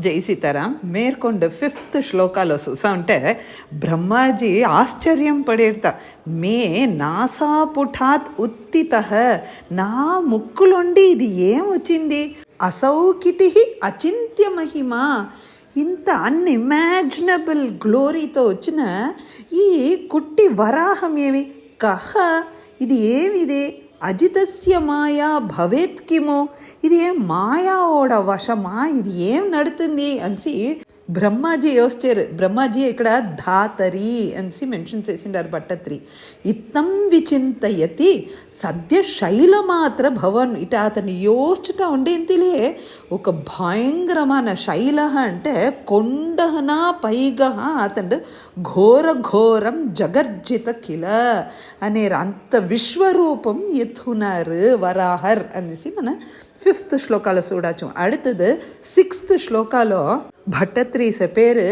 జై సీతారాం. మేర్కొండ 5th శ్లోకాలో చూసా ఉంటే బ్రహ్మాజీ ఆశ్చర్యం పడేడతా. మే నాసాపుఠాత్ ఉత్తిత, నా ముక్కులోండి ఇది ఏం వచ్చింది? అసౌకిటి అచింత్య మహిమ, ఇంత అన్ఇమాజినబుల్ గ్లోరీతో వచ్చిన ఈ కుట్టి వరాహం ఏమి? కహ, ఇది ఏమిది? అజితస్య మాయా భవేత్ కిమో, ఇది ఏం మాయావోడ వశమా? ఇది ఏం నడుతుంది అనిసి బ్రహ్మాజీ యోచించారు. బ్రహ్మాజీ ఇక్కడ ధాతరి అనిసి మెన్షన్ చేసిండారు భట్టత్రి. ఇత్తం విచింతయతి సద్య శైలమాత్ర భవన్, ఇట అతను యోచుట ఉండేంతిలే ఒక భయంకరమైన శైల అంటే కొండనా పైగా అతడు ఘోర ఘోరం జగర్జిత కిల అనే అంత విశ్వరూపం ఎత్తున్నారు వరాహర్ అనేసి మన 5th శ్లోకాలో చూడచ్చు. அடுத்தது 6th శ్లోకాలో భట్టత్రి పేరు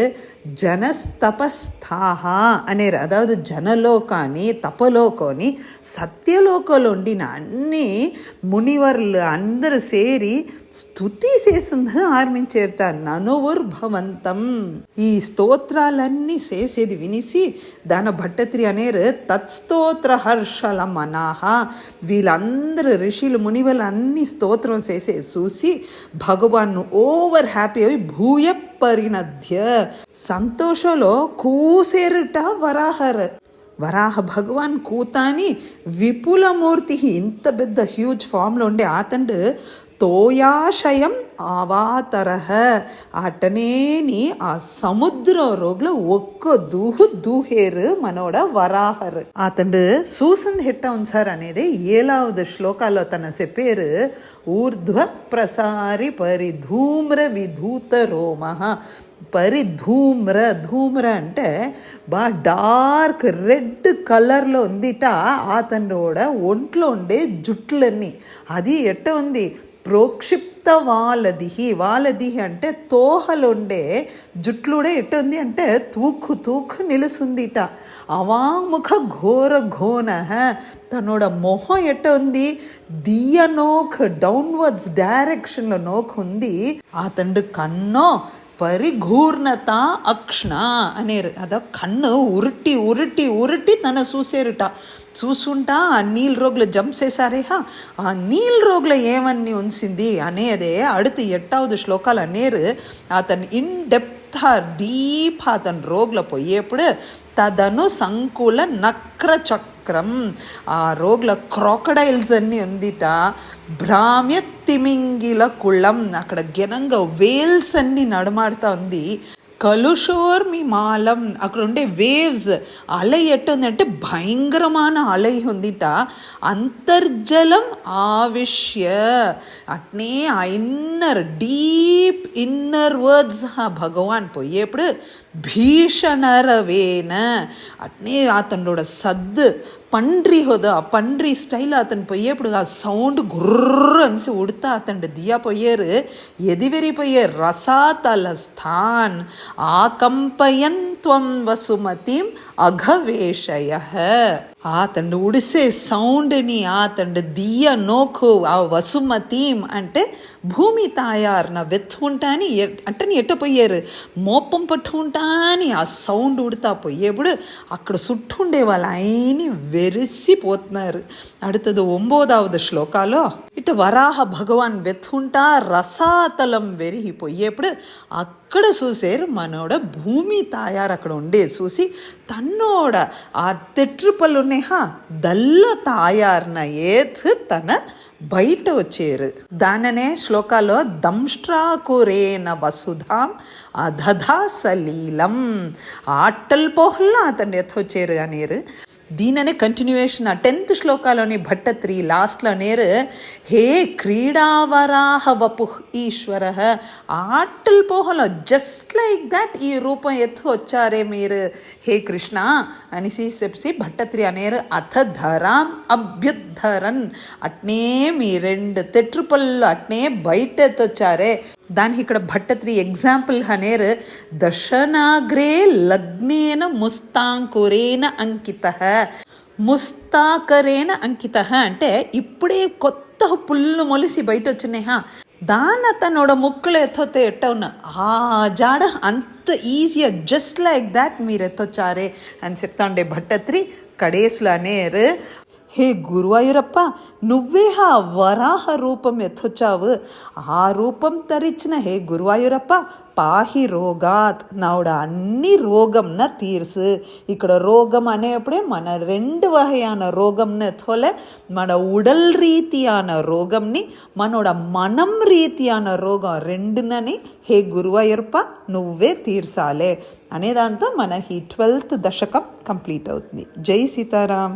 జనస్తపస్థాహ అనేరు. అదావదు జనలోకాని తపలోకోని సత్యలోకంలో ఉండిన అన్ని మునివర్లు అందరూ సేరి స్తుతి చేసింది ఆరంభించేరుతా. ననువుర్భవంతం, ఈ స్తోత్రాలన్నీ చేసేది వినిసి దాని భట్టత్రి అనేరు తత్స్తోత్ర హర్షల మనాహ, వీళ్ళందరూ ఋషులు మునివర్లు అన్ని స్తోత్రం చేసే చూసి భగవాన్ను ఓవర్ హ్యాపీ అవి భూయ పరిణధ్య సంతోషంలో కూసేరుట వరాహ భగవాన్ కూతాని విపులమూర్తి, ఇంత పెద్ద హ్యూజ్ ఫామ్లో ఉండే ఆతండు తోయాశయం ఆవాతరహ, అటనేని ఆ సముద్ర రోగ్లో ఒక్క దూహేరు మనోడ వరాహర్. అతడు చూసింది ఎట్ట ఉంది సార్ అనేది 7వ శ్లోకాల్లో తన చెప్పారు. ఊర్ధ్వ ప్రసారి పరిధూమ్ర విధూత రోమ, ధూమ్ర అంటే బాగా డార్క్ రెడ్ కలర్లో ఉందిట ఆతండోడ ఒంట్లో ఉండే జుట్లన్నీ. అది ఎట్ట ఉంది? ప్రోక్షిప్త వాలదిహి అంటే తోహలుండే జుట్లుడే ఎట్ట ఉంది అంటే తూక్కు నిలుసుందిట. అవాముఖ ఘోర ఘోన, తనోడ మొహం ఎట్ట ఉంది? దియ నోక్ డౌన్వర్డ్స్ డైరెక్షన్లో నోక్ ఉంది. అతండు కన్నో పరిఘూర్ణత అక్ష్ణ అనేరు. అదో కన్ను ఉరుటి తన చూసేరుట. చూసుంటా ఆ నీళ్ళ రోగులు జంప్ చేశారేహా, ఆ నీళ్ళ రోగులు ఏమన్నీ ఉంచింది అనేదే அடுத்து 8వ శ్లోకాలు అనేరు. అతను ఇన్ డెప్త్ డీప్ అతను రోగుల పోయేప్పుడు తదను సంకుల నక్ర చక్రం, ఆ రోగుల క్రాకడైల్స్ అన్నీ ఉందిట. భ్రామ్య తిమింగిల కుళం, అక్కడ ఘనంగా వేల్స్ అన్నీ నడమాడుతూ ఉంది. కలుషోర్మి మాలం, అక్కడ ఉండే వేవ్స్ అలై ఎట్టుందంటే భయంకరమైన అలై ఉందిట. అంతర్జలం ఆవిష్య, అట్నే ఆ డీప్ ఇన్నర్ వర్డ్స్ భగవాన్ పోయేప్పుడు భీషణరవేన, అట్నే అతనోட సద్దు పండ్రి హోదా, ఆ పండ్రి స్టైల్ అతను పోయేప్పుడు ఆ సౌండ్ గుర్ర అనిసి ఉడతా అతను దియా పోయారు. ఎదివెరిపోయారు. రసాతల స్థాన్ ఆకంపయన్ త్వం వసుమతిం అఘవేషయ, ఆతండు ఉడిసే సౌండ్ని ఆతండు దియ నోకు ఆ వసుమతీం అంటే భూమి తాయారున వెత్తుకుంటాని అంటే ఎట్ట పోయారు మోపం పట్టుకుంటాని ఆ సౌండ్ ఉడతా పోయేప్పుడు అక్కడ చుట్టుండే వాళ్ళు అయిని వెరిసిపోతున్నారు. அடுத்தது 9వ శ్లోకాలో ఇటు వరాహ భగవాన్ వెత్తుకుంటా రసాతలం వెరిగిపోయేప్పుడు అక్కడ చూసేరు మనోడ భూమి తాయారు అక్కడ ఉండే చూసి తన్నోడ ఆ తెట్రుపలు ఉన్నాయా దల్ల తాయారున ఏత్ తన బయట వచ్చేరు. దాననే శ్లోకాలో దంష్ట్రాకురేన వసుధాం అధధా సలీలం, ఆటల్ పోహల్లా అతను ఎత్తొచ్చేరు అనేరు. దీననే కంటిన్యూయేషన్ ఆ 10th శ్లోకాలోని భట్టత్రి లాస్ట్లో నేరు హే క్రీడావరాహ వపు ఈశ్వర, ఆటల్ పోహలో జస్ట్ లైక్ దట్ ఈ రూపం ఎత్తు వచ్చారే మీరు హే కృష్ణ అనేసి చెప్పి భట్టత్రి అనేరు. అథ ధరాం అభ్యుద్ధరన్, అట్నే మీ 2 తెట్రుపళ్ళు అట్నే బయట ఎత్తొచ్చారే. దానికి ఇక్కడ భట్టత్రి ఎగ్జాంపుల్ అనేరు. దర్శనాగ్రే లగ్నేన ముస్తాంకురేన అంకిత, ముస్తాకరేన అంకిత అంటే ఇప్పుడే కొత్త పుల్లు మొలిసి బయట వచ్చినాయి. దాన్ని తన్నోட ముక్కులు ఎత్తొతే ఎట్టవున ఆ జాడ అంత ఈజీగా జస్ట్ లైక్ దాట్ మీరు ఎత్తొచ్చారే అని చెప్తా ఉండే భట్టత్రి కడేసులో అనేరు, హే గురువాయూరప్ప నువ్వే ఆ వరాహ రూపం ఎత్తొచ్చావు, ఆ రూపం ధరించిన హే గురువాయూరప్ప పాహి రోగాత్ నావుడ అన్ని రోగంన తీర్సు. ఇక్కడ రోగం అనేప్పుడే మన 2 வகையான ரோகம்னு தோல మన உடல் ரீதியான ரோகம்ని మనோட మనం రీతిயான రోగం రెండునని హే గురువాయూరప్ప నువ్వే తీర్చాలే అనే దాంతో మన ఈ 12th దశకం కంప్లీట్ అవుతుంది. జై సీతారాం.